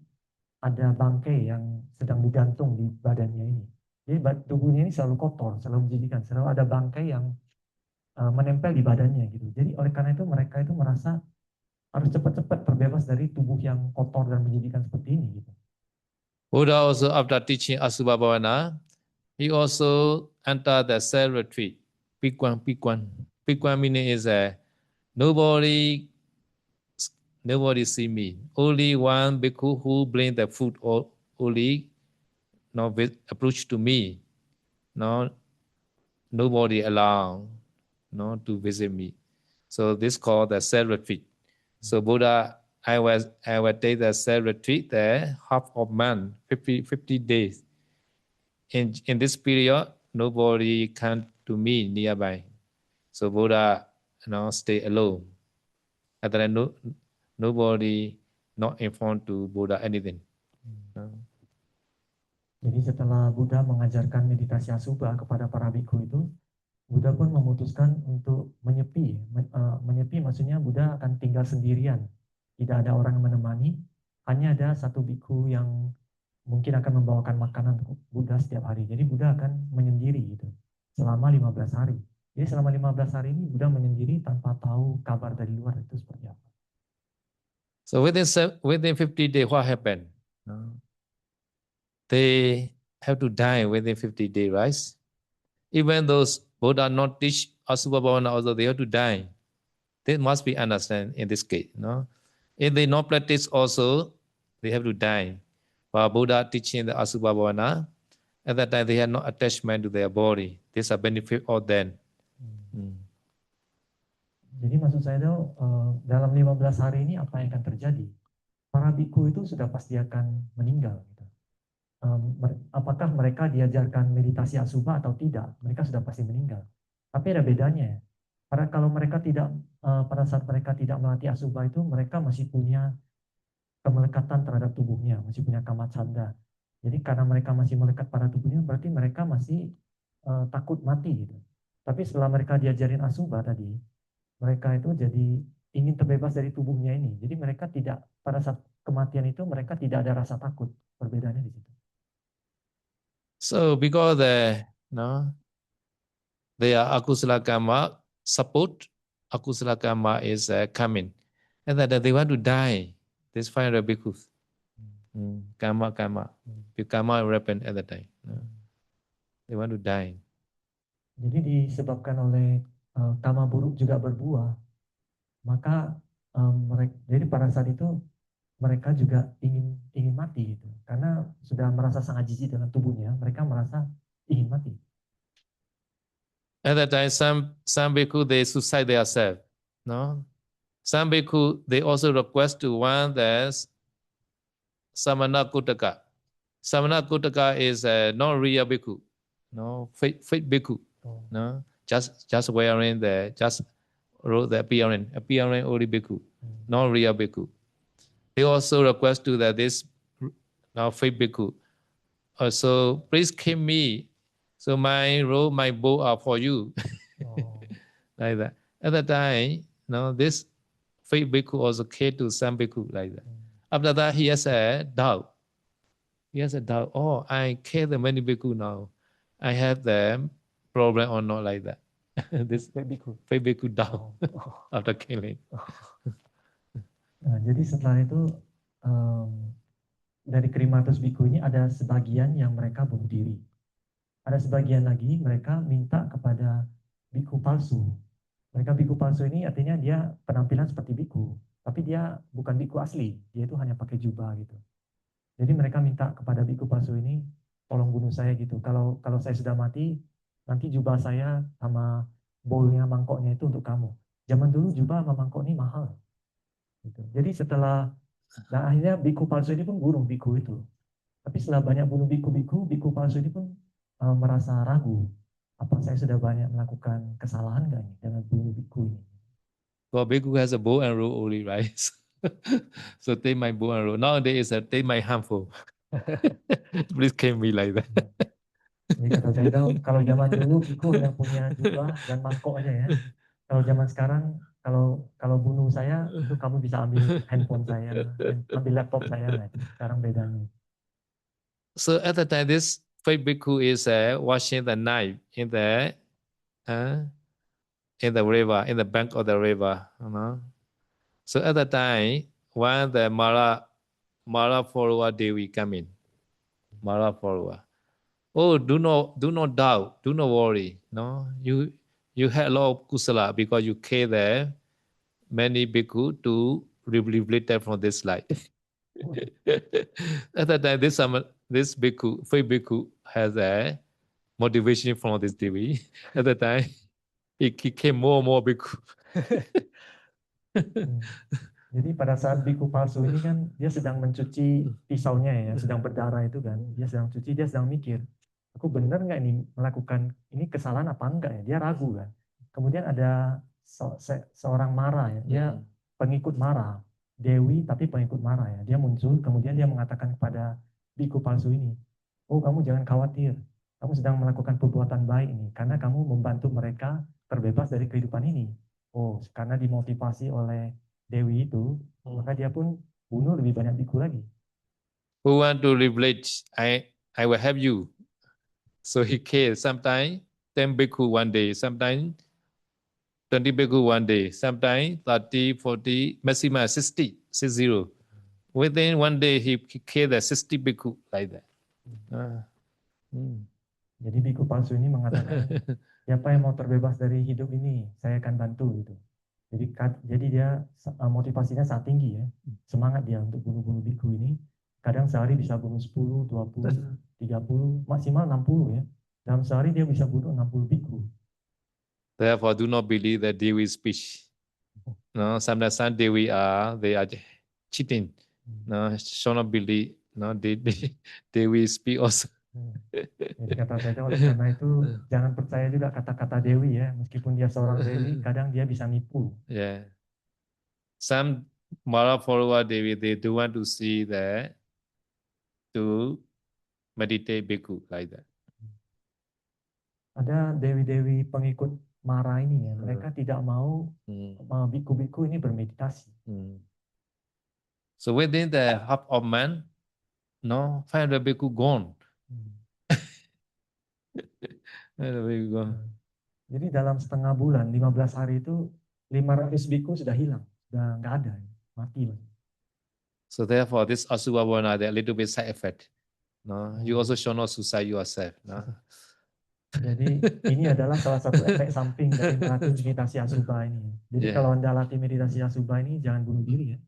ada bangkai yang sedang digantung di badannya ini. Jadi tubuhnya ini selalu kotor, selalu menjijikkan, selalu ada bangkai yang menempel di badannya gitu. Jadi oleh karena itu mereka itu merasa harus cepat-cepat terbebas dari tubuh yang kotor dan menjijikkan seperti ini gitu. Buddha also after teaching Asubha Bhavana, he also entered the cell retreat. Pikwan. Pikwan meaning is nobody see me. Only one bhikkhu who bring the food only approach to me. Nobody allowed to visit me. So this called the cell retreat. So Buddha, I will take the cell retreat there, half of month, 50 days. In this period, nobody come to me nearby. So Buddha stay alone. And then nobody not informed to Buddha anything. Jadi setelah Buddha mengajarkan meditasi asubha kepada para bhikkhu itu, Buddha pun memutuskan untuk menyepi. Menyepi maksudnya Buddha akan tinggal sendirian. Tidak ada orang yang menemani, hanya ada satu bhikkhu yang mungkin akan membawakan makanan untuk Buddha setiap hari. Jadi Buddha akan menyendiri gitu, selama 15 hari. Jadi selama 15 hari ini Buddha menyendiri tanpa tahu kabar dari luar itu seperti apa. So within 50 days, what happened? They have to die within 50 days, right? Even those Buddha not teach Asubha Bhavana, also they have to die. They must be understand in this case. If they not practice also, they have to die. But Buddha teaching the Asubha Bhavana, At that time, they had no attachment to their body. These are benefit of them. Jadi maksud saya itu dalam 15 hari ini apa yang akan terjadi? Para biku itu sudah pasti akan meninggal. Gitu. Apakah mereka diajarkan meditasi asubha atau tidak? Mereka sudah pasti meninggal. Tapi ada bedanya ya. Karena kalau mereka tidak pada saat mereka tidak melatih asubha itu mereka masih punya kemelekatan terhadap tubuhnya, masih punya kama canda. Jadi karena mereka masih melekat pada tubuhnya, berarti mereka masih takut mati gitu. Tapi setelah mereka diajarin asubha tadi, mereka itu jadi ingin terbebas dari tubuhnya ini. Jadi mereka tidak pada saat kematian itu mereka tidak ada rasa takut. Perbedaannya di situ. So because they are akusala karma support, akusala karma is coming, and that they want to die. This 500 bhikkhus. Karma. Karma happened at that time. They want to die. Jadi disebabkan oleh karma buruk juga berbuah, maka jadi pada saat itu mereka juga ingin mati gitu. Karena sudah merasa sangat jijik dengan tubuhnya, mereka merasa ingin mati. At that time, some bhikkhu they suicide themselves. No, some bhikkhu they also request to one that Samana Kutaka. Samana Kutaka is a non-real bhikkhu, no fake bhikkhu. No, just wearing just wrote the appearing only bhikkhu, non-real bhikkhu. They also request to that this now fake bhikkhu. Also, please keep me, so my robe, my bow are for you, like that. At that time, this fake bhikkhu also came to some bhikkhu like that. After that, he has a doubt. Oh, I killed the many bhikkhu now. I have the problem or not like that. This fake bhikkhu doubt after killing. Nah, jadi setelah itu dari Krimatus bhikkhu ini ada sebagian yang mereka bunuh diri. Ada sebagian lagi mereka minta kepada bhikkhu palsu. Mereka bhikkhu palsu ini artinya dia penampilan seperti bhikkhu, tapi dia bukan bhikkhu asli, dia itu hanya pakai jubah gitu. Jadi mereka minta kepada bhikkhu palsu ini, tolong bunuh saya gitu. Kalau saya sudah mati, nanti jubah saya sama bowlnya, mangkoknya itu untuk kamu. Zaman dulu jubah sama mangkok ini mahal. Gitu. Jadi akhirnya bhikkhu palsu ini pun bunuh bhikkhu itu. Tapi setelah banyak bunuh bhikkhu palsu ini pun merasa ragu. Apa saya sudah banyak melakukan kesalahan nggak nih dengan bunuh bhikkhu ini? Well, bhikkhu has a bow and arrow only, right? So take my bow and arrow. Nowadays, take my handful. Please kill me like that. Jadi kata Zaidal, kalau zaman dulu bhikkhu yang punya jubah dan mangkok aja ya. Kalau zaman sekarang, kalau bunuh saya, itu kamu bisa ambil handphone saya, ambil laptop saya. Nah, sekarang bedanya. So at the time, this fake bhikkhu is washing the knife in the river, in the bank of the river. So at the time, when the Mara follower Devi come in, Mara follower. Oh, do not doubt, do not worry. No, you had a lot of kusala because you killed there many bhikkhu to rehabilitate from this life. At that time, this bhikkhu, fake bhikkhu, has a motivation from this Devi. At that time, he came more and more bhikkhu. Jadi pada saat bhikkhu palsu ini kan dia sedang mencuci pisaunya ya, sedang berdarah itu kan, dia sedang cuci, dia sedang mikir, aku benar nggak ini melakukan ini kesalahan apa enggak ya? Dia ragu kan. Kemudian ada seorang Mara ya, dia pengikut Mara, Dewi tapi pengikut Mara ya. Dia muncul, kemudian dia mengatakan kepada bhikkhu palsu ini, oh kamu jangan khawatir, kamu sedang melakukan perbuatan baik ini, karena kamu membantu mereka terbebas dari kehidupan ini. Oh, karena dimotivasi oleh Dewi itu, maka dia pun bunuh lebih banyak bhikkhu lagi. Who want to replace? I will help you. So he killed sometimes 10 bhikkhu one day, sometimes 20 bhikkhu one day, sometimes 30, 40, maximum 60. Within one day he killed 60 bhikkhu like that. Jadi bhikkhu palsu ini mengatakan, siapa yang mau terbebas dari hidup ini, saya akan bantu gitu. Jadi dia motivasinya sangat tinggi ya, semangat dia untuk bunuh-bunuh bhikkhu ini, kadang sehari bisa bunuh 10, 20, 30, maksimal 60 ya. Dalam sehari dia bisa bunuh 60 biku. Therefore, do not believe that Dewi speech. No, sometimes some Dewi they are cheating. No, should not believe. No, they will speak also. Jadi kata saya oleh karena itu jangan percaya juga kata-kata Dewi ya, meskipun dia seorang Dewi, kadang dia bisa nipu. Yeah. Some Mara follower Devi, they do want to see that to meditate bhikkhu like that. Ada dewi-dewi pengikut Mara ini ya, mereka tidak mau biku-biku ini bermeditasi. So within the half of man, no, 500 bhikkhu gone. 500 bhikkhu gone. Jadi dalam setengah bulan, 15 hari itu 500 biku sudah hilang, sudah nggak ada, mati. So therefore, this Asubha Varna, there a little bit side effect. No, you also should not suicide yourself. No. Jadi ini adalah salah satu efek samping dari melatih meditasi Asubha ini. Jadi kalau Anda latih meditasi Asubha ini jangan bunuh diri ya.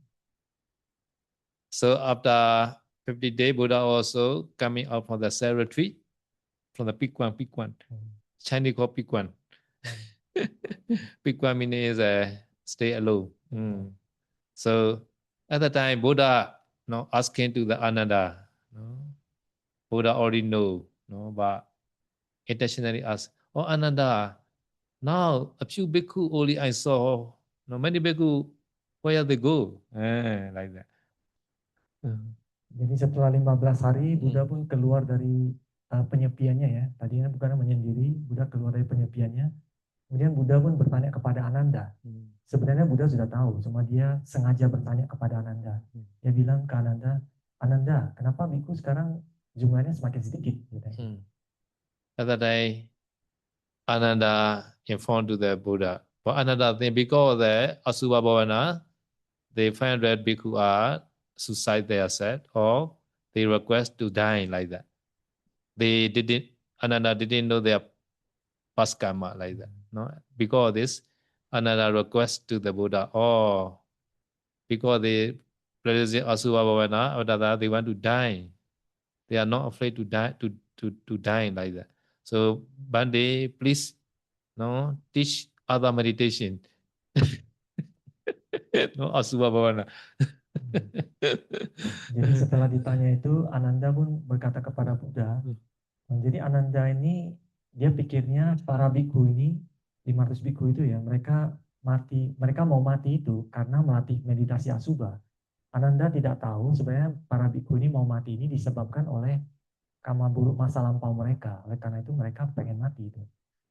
So after 50 days, Buddha also coming out from the cell retreat from the Pikwan. Chinese called Pikwan. Pikwan means stay alone. So at the time, Buddha asking to the Ananda, Buddha already know, but intentionally ask, oh Ananda, now a few bhikkhu only I saw, many bhikkhu, where they go? Like that. Jadi setelah 15 hari, Buddha pun keluar dari penyepiannya ya. Tadinya bukan menyendiri, Buddha keluar dari penyepiannya. Kemudian Buddha pun bertanya kepada Ananda. Sebenarnya Buddha sudah tahu, cuma dia sengaja bertanya kepada Ananda. Dia bilang ke Ananda, Ananda, kenapa biku sekarang jumlahnya semakin sedikit? At that day, Ananda informed to the Buddha. But Ananda think because the Asubha Bhavana, the 500 bhikkhu are suicide themselves or they request to die like that. Ananda didn't know their past karma like that. No? Because this, Ananda request to the Buddha, because they practice Asubha Bhavana, or that they want to die. They are not afraid to die to die like that. So Bande, please teach other meditation. Asubha Bhavana. Jadi setelah ditanya itu, Ananda pun berkata kepada Buddha, jadi Ananda ini, dia pikirnya para biku ini, 500 biku itu ya, mereka mau mati itu karena melatih meditasi Asubha. Ananda tidak tahu sebenarnya para biku ini mau mati ini disebabkan oleh karma buruk masa lampau mereka. Oleh karena itu mereka pengen mati itu.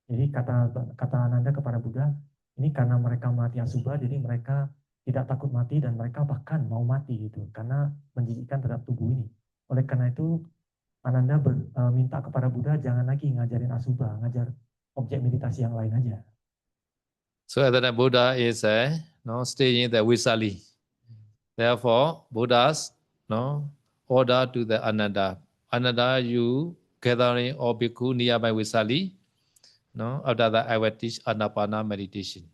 Jadi kata Ananda kepada Buddha, ini karena mereka mati Asubha, jadi mereka tidak takut mati dan mereka bahkan mau mati gitu karena menjijikkan terhadap tubuh ini. Oleh karena itu Ananda minta kepada Buddha jangan lagi ngajarin Asubha, ngajar objek meditasi yang lain aja. So at that time Buddha is staying in the Visali. Therefore, Buddha's order to the Ananda. Ananda, you gathering all bhikkhu nearby Visali. After that, I will teach Anapana meditation.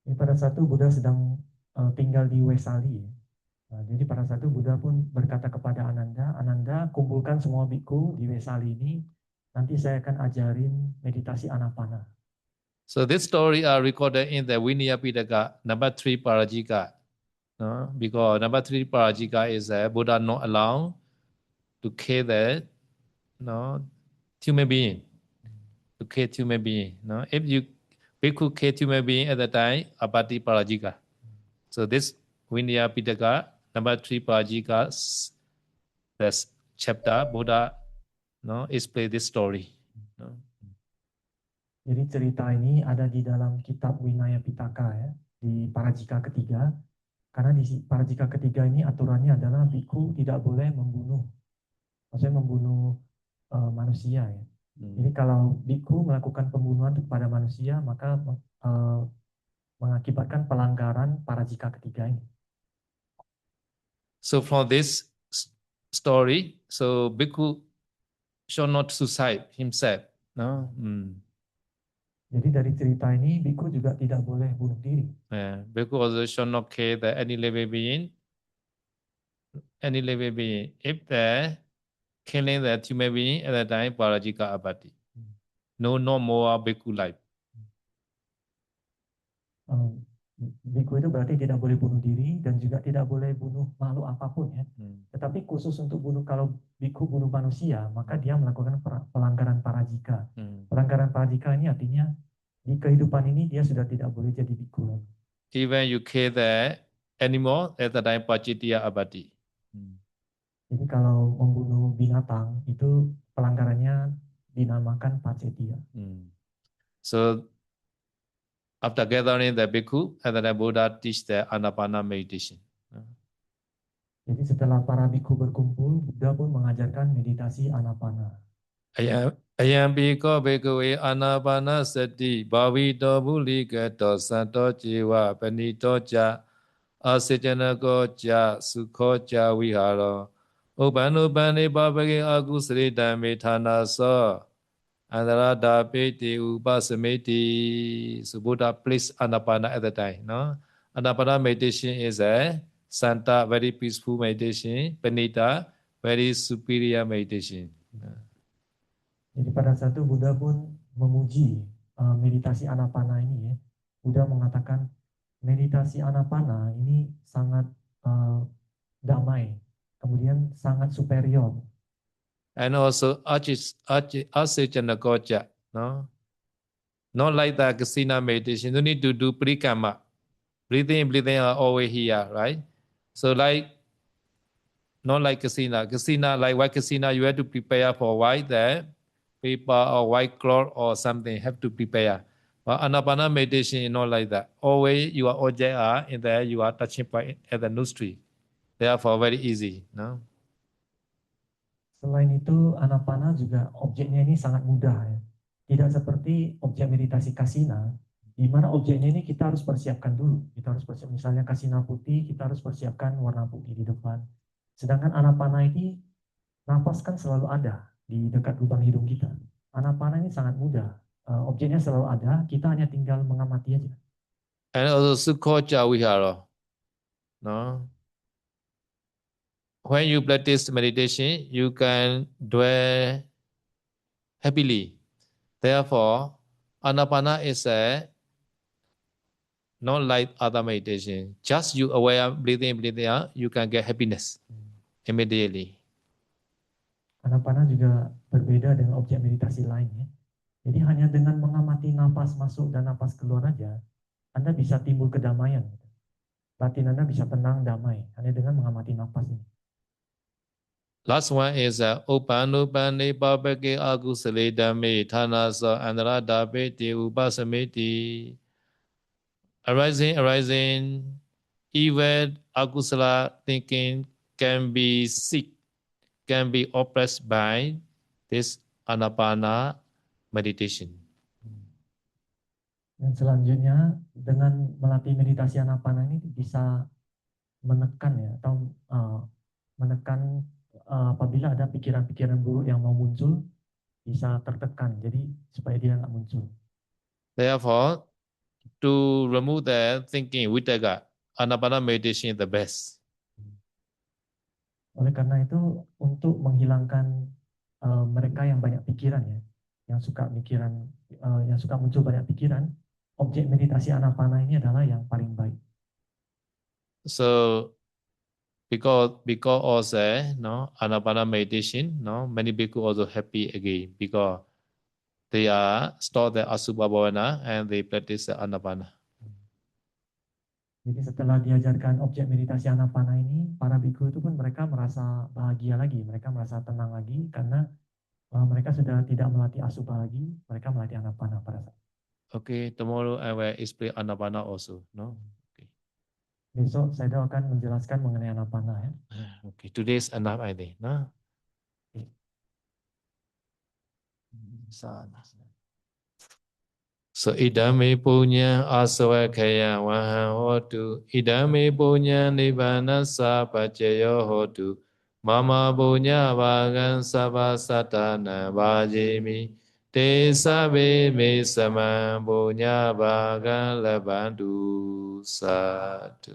Pada saat itu Buddha sedang tinggal di Vesali. Jadi pada saat itu Buddha pun berkata kepada Ananda, Ananda kumpulkan semua bhikkhu di Vesali ini, nanti saya akan ajarin meditasi Anapana. So this story are recorded in the Vinaya Pitaka, number 3 Parajika. Because number 3 Parajika is Buddha not allowed to kill the human being. To kill human being. If you bhikkhu kill human being at the time, Apati Parajika. So this Vinaya Pitaka, number 3 Parajika, this chapter, Buddha explain this story. Jadi cerita ini ada di dalam kitab Vinaya Pitaka ya, di Parajika ketiga. Karena di Parajika ketiga ini aturannya adalah bhikkhu tidak boleh membunuh, maksudnya membunuh manusia ya. Jadi kalau bhikkhu melakukan pembunuhan kepada manusia, maka mengakibatkan pelanggaran Parajika ketiga ini. So from this story, so bhikkhu should not suicide himself. Jadi dari cerita ini, bhikkhu juga tidak boleh bunuh diri. Bhikkhu also should not kill any living being any living being, if the killing the human being at the time parajika abati. No more bhikkhu life. Biku itu berarti tidak boleh bunuh diri dan juga tidak boleh bunuh makhluk apapun ya. Tetapi khusus untuk bunuh, kalau biku bunuh manusia, maka dia melakukan pelanggaran parajika. Pelanggaran parajika ini artinya di kehidupan ini dia sudah tidak boleh jadi biku lagi. Even you kill the animal at the time pajitiya abati. Jadi kalau membunuh binatang itu pelanggarannya dinamakan pacetia. So after gathering the bhikkhu, and then the Buddha teach the anapana meditation. Jadi setelah para bhikkhu berkumpul, Buddha pun mengajarkan meditasi anapana. Ayam bhikko bhikkhave anapana sati bhavito bulikato santo jiwa panito ja asijanako ja sukho ja viharo upanu bhavage agusri dhamme thana so Andarada piti upasamiti. So Buddha placed Anapana at the time. No? Anapana meditation is a Santa, very peaceful meditation. Panita, very superior meditation. Jadi pada saat itu Buddha pun memuji meditasi anapana ini ya. Buddha mengatakan meditasi anapana ini sangat damai, kemudian sangat superior. And also Asijanakoja, no? Not like the Kasina meditation. You need to do Parikama. Breathing are always here, right? So not like Kasina. Kasina, like white Kasina, you have to prepare for white there. Paper or white cloth or something have to prepare. But Anapana meditation is not like that. Always your object are in there, you are touching point at the nostril. Therefore very easy. No? Selain itu anapana juga objeknya ini sangat mudah ya. Tidak seperti objek meditasi kasina, di mana objeknya ini kita harus persiapkan dulu. Kita harus persiapkan misalnya kasina putih, kita harus persiapkan warna putih di depan. Sedangkan anapana ini nafas kan selalu ada di dekat lubang hidung kita. Anapana ini sangat mudah. Objeknya selalu ada, kita hanya tinggal mengamati aja. And also Sukhoja Vihara. No? When you practice meditation, you can dwell happily. Therefore, Anapana is not like other meditation. Just you aware breathing out, you can get happiness immediately. Anapana juga berbeda dengan objek meditasi lainnya. Jadi hanya dengan mengamati nafas masuk dan nafas keluar aja, Anda bisa timbul kedamaian. Batin Anda bisa tenang, damai, hanya dengan mengamati nafas ini. Last one is Upanupane Babake Agusale Dhamme Thanasa Andarada Peti Upasamiti. Arising, even Agusala thinking can be sick, can be oppressed by this Anapana meditation. Dan selanjutnya dengan melatih meditasi anapana ini bisa menekan ya atau menekan apabila ada pikiran-pikiran buruk yang mau muncul bisa tertekan, jadi supaya dia nggak muncul. Therefore, to remove the thinking vitaka, Anapana meditation is the best. Oleh karena itu untuk menghilangkan mereka yang banyak pikiran ya, yang suka muncul banyak pikiran, objek meditasi anapana ini adalah yang paling baik. So because also Anapana meditation, many bhikkhu also happy again because they are start the Asubha Bhavana and they practice the Anapana. Jadi setelah diajarkan objek meditasi anapana ini, para bhikkhu itu pun mereka merasa bahagia lagi, mereka merasa tenang lagi karena mereka sudah tidak melatih asubha lagi, mereka melatih anapana pada saat. Okay, tomorrow I will explain Anapana also, no? Okay. Besok saya akan menjelaskan mengenai anapana ya. Okay, today's enough I think, no? Okay. So idame punya asawakaya waha hotu, idame punya nibbana sapacayo hotu, mama punya vagan sabasatana vajemi, te sabe me sama punya vagan labandu, satu.